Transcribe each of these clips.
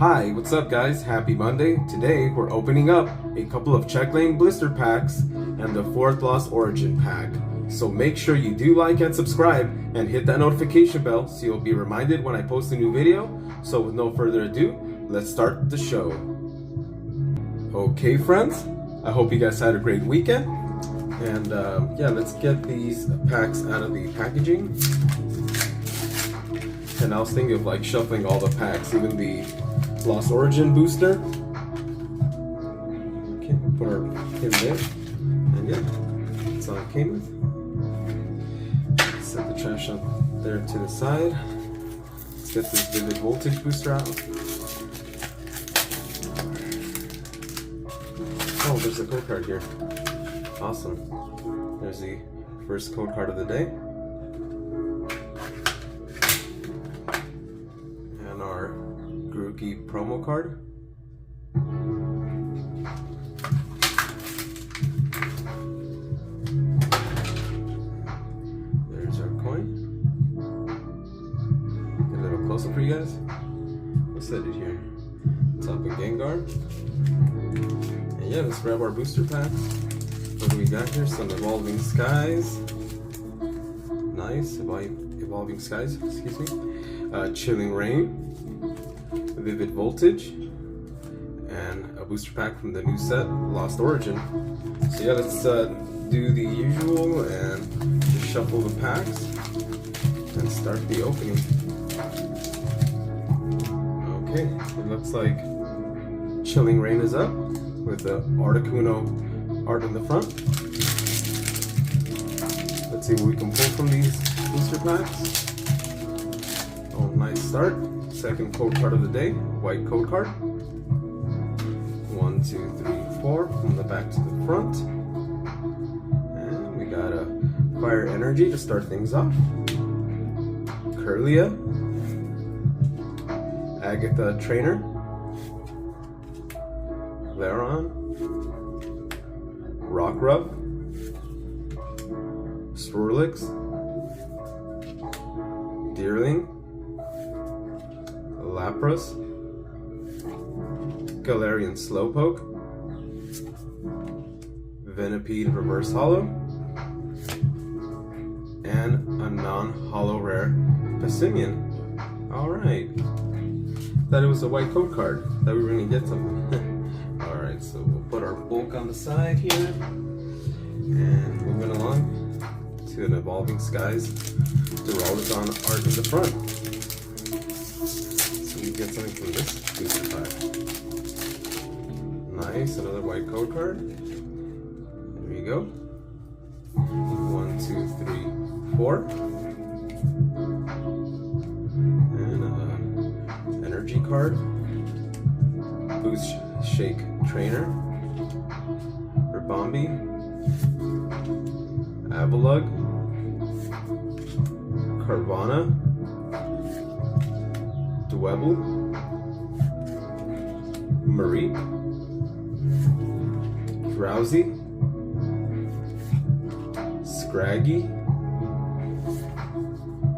Hi, what's up guys? Happy Monday. Today we're opening up a couple of Check Lane blister packs and the 4th Lost Origin pack. So make sure you do like and subscribe and hit that notification bell so you'll be reminded when I post a new video. So with no further ado, let's start the show. Okay friends, I hope you guys had a great weekend. And yeah, let's get these packs out of the packaging. And I was thinking of like shuffling all the packs, even the Lost Origin booster. Okay, we'll put our pin there. And yeah, that's all it came with. Set the trash up there to the side. Let's get this Vivid Voltage booster out. Oh, there's a code card here. Awesome. There's the first code card of the day. And our Grookey promo card. There's our coin. Get a little closer for you guys. We'll set it here. Top of Gengar. And yeah, let's grab our booster packs. What do we got here? Some Evolving Skies. Nice. Evolving Skies, excuse me. Chilling Rain. Vivid Voltage. And a booster pack from the new set, Lost Origin. So yeah, let's do the usual and just shuffle the packs and start the opening. Okay, it looks like Chilling Rain is up with the Articuno art in the front. Let's see what we can pull from these booster packs. Oh, nice start. Second code card of the day, white code card. 1, 2, 3, 4 from the back to the front. And we got a Fire Energy to start things off. Curlia. Agatha Trainer. Laron. Rockrub, Swirlix, Deerling, Lapras, Galarian Slowpoke, Venipede Reverse Holo, and a non-holo rare Passimian. Alright. Thought it was a white code card. Thought we were going to get something. Alright, so we'll put our bulk on the side here. And moving along to an Evolving Skies Duraludon art in the front. So we get something from this booster pack. Nice, another white code card. There we go. 1, 2, 3, 4. And an energy card. Boost Shake Trainer. Ribombee. Avalugg. Carvana. Dwebble. Mareep. Drowsy. Scraggy.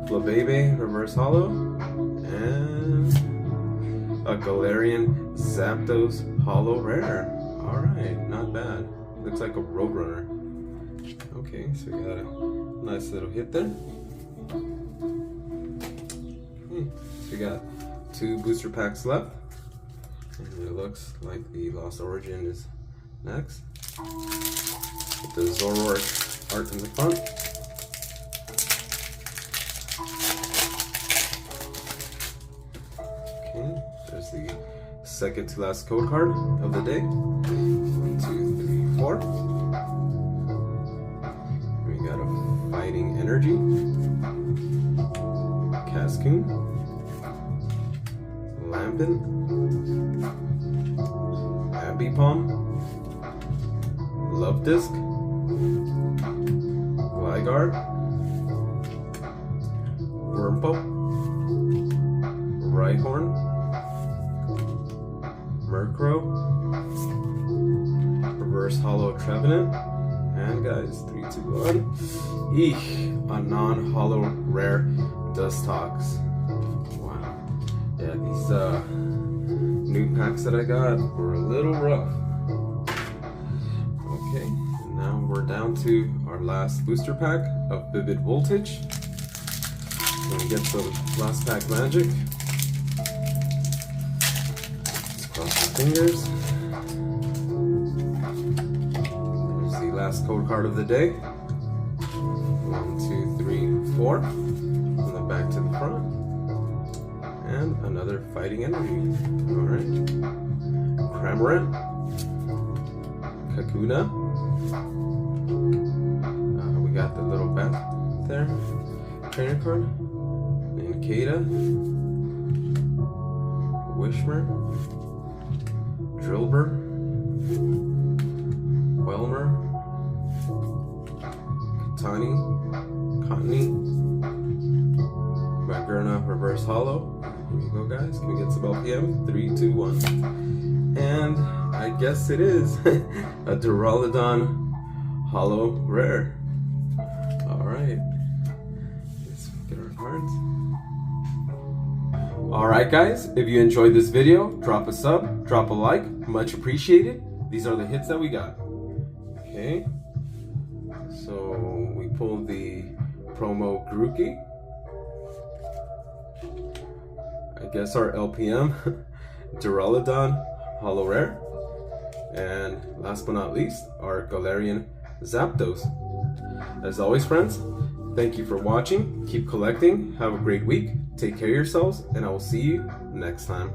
Flabebe Reverse Holo. And a Galarian Zapdos Holo Rare. Alright, not bad. Looks like a Roadrunner. Okay, so we got a nice little hit there. So we got 2 booster packs left. And it looks like the Lost Origin is next. With the Zoroark art in the front. Okay, there's the second to last code card of the day. 1, 2, 3, 4. We got a Fighting Energy. Cascoon. Lampin. Ambipom. Love Disc. Gligar. Wurmple. Rhyhorn. Murkrow. Reverse Holo Trevenant. And guys, 3, 2, 1. Eek! A non-holo rare Dustox. Wow. Yeah, these new packs that I got were a little rough. Okay, and now we're down to our last booster pack of Vivid Voltage. Gonna get some last pack magic. Let's cross the fingers. There's the last code card of the day. 1, 2, 3, 4. From the back to the front. And another Fighting Energy. Alright. Cramorant. Kakuna. We got the little bat there. Trainer card. Ninkata. Wishmer. Drillbur. Welmer. Cottony. Magurna Reverse Hollow. Here we go, guys. Can we get some LPM? 3, 2, 1. And I guess it is a Duraludon Hollow Rare. Alright. Let's get our cards. Alright, guys. If you enjoyed this video, drop a sub, drop a like. Much appreciated. These are the hits that we got. Okay. So we pulled the promo Grookey. I guess our LPM, Duraludon Hollow Rare. And last but not least, our Galarian Zapdos. As always, friends, thank you for watching. Keep collecting. Have a great week. Take care of yourselves, and I will see you next time.